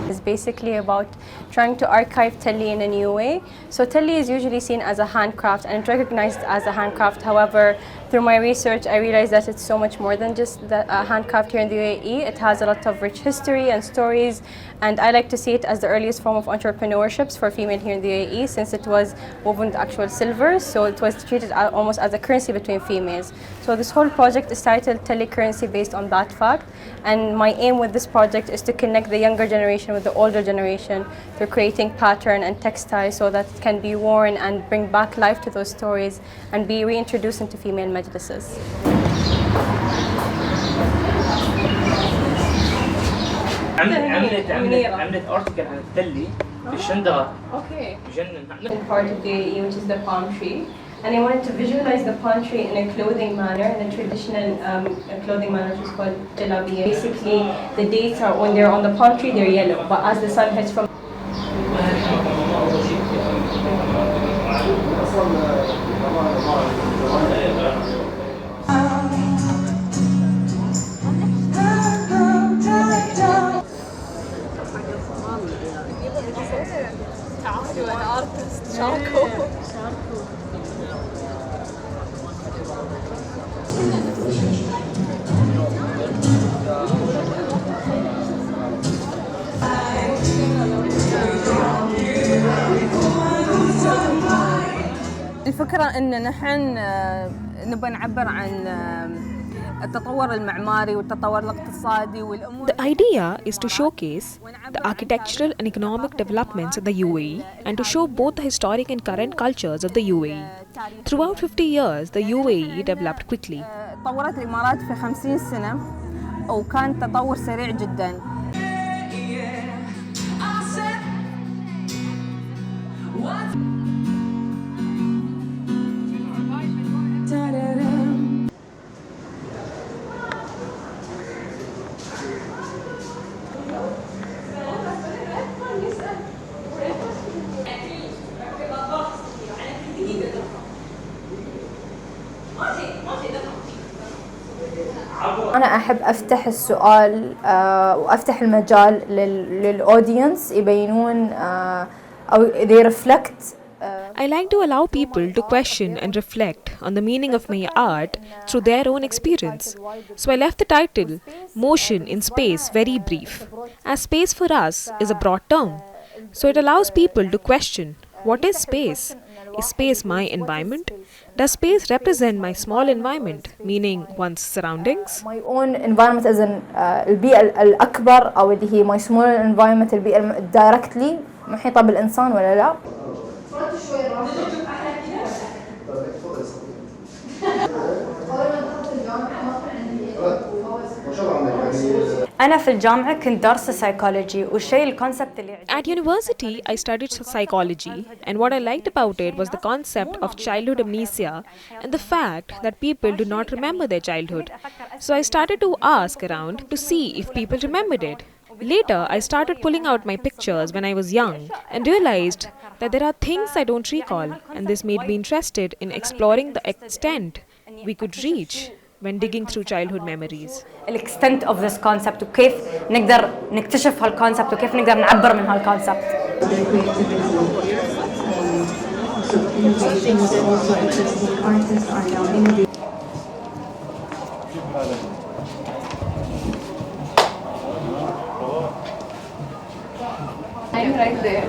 Is basically about trying to archive Telly in a new way. So Telly is usually seen as a handcraft and it's recognized as a handcraft. However, through my research, I realized that it's so much more than just the handcraft here in the UAE. It has a lot of rich history and stories, and I like to see it as the earliest form of entrepreneurship for female here in the UAE, since it was woven with actual silver, so it was treated almost as a currency between females. So this whole project is titled Telly Currency based on that fact, and my aim with this project is to connect the younger generation with the older generation through creating pattern and textiles so that it can be worn and bring back life to those stories and be reintroduced into female majlises. عملت ارتكل عن التلي في الشندقة. Okay. بجنن. Part of the UAE, which is the palm tree, and I wanted to visualize the palm tree in a clothing manner, in a traditional clothing manner, which is called jalabiya. Basically, the dates are when they're on the palm tree, they're yellow, but as the sun hits from an artist, charcoal. الفكرة إن نحن نبغى نعبر عن التطور المعماري والتطور الاقتصادي والأمور. The idea is to showcase the architectural and economic developments in the UAE and to show both the historic and current cultures of the UAE. Throughout 50 years, the UAE developed quickly. تطورت الإمارات في 50 سنة وكان تطور سريع جداً. أنا أحب أفتح السؤال وأفتح المجال للأودينس يبينون أو they reflect. I like to allow people to question and reflect on the meaning of my art through their own experience. So I left the title, Motion in Space, very brief, as space for us is a broad term. So it allows people to question, what is space? Is space my environment? Does space represent my small environment, meaning one's surroundings? My own environment is البيئة الأكبر أو اللي هي my small environment البيئة directly محيطة بالإنسان ولا لا؟ أنا في الجامعة كنت دارسة psychology والشيء الكونسبت اللي At university, I studied psychology, and what I liked about it was the concept of childhood amnesia and the fact that people do not remember their childhood. So I started to ask around to see if people remembered it. Later, I started pulling out my pictures when I was young and realized that there are things I don't recall, and this made me interested in exploring the extent we could reach when digging through childhood memories. extent of this concept وكيف نقدر نكتشف هالكونسبت وكيف نقدر نعبر من هالكونسبت. I'm right there.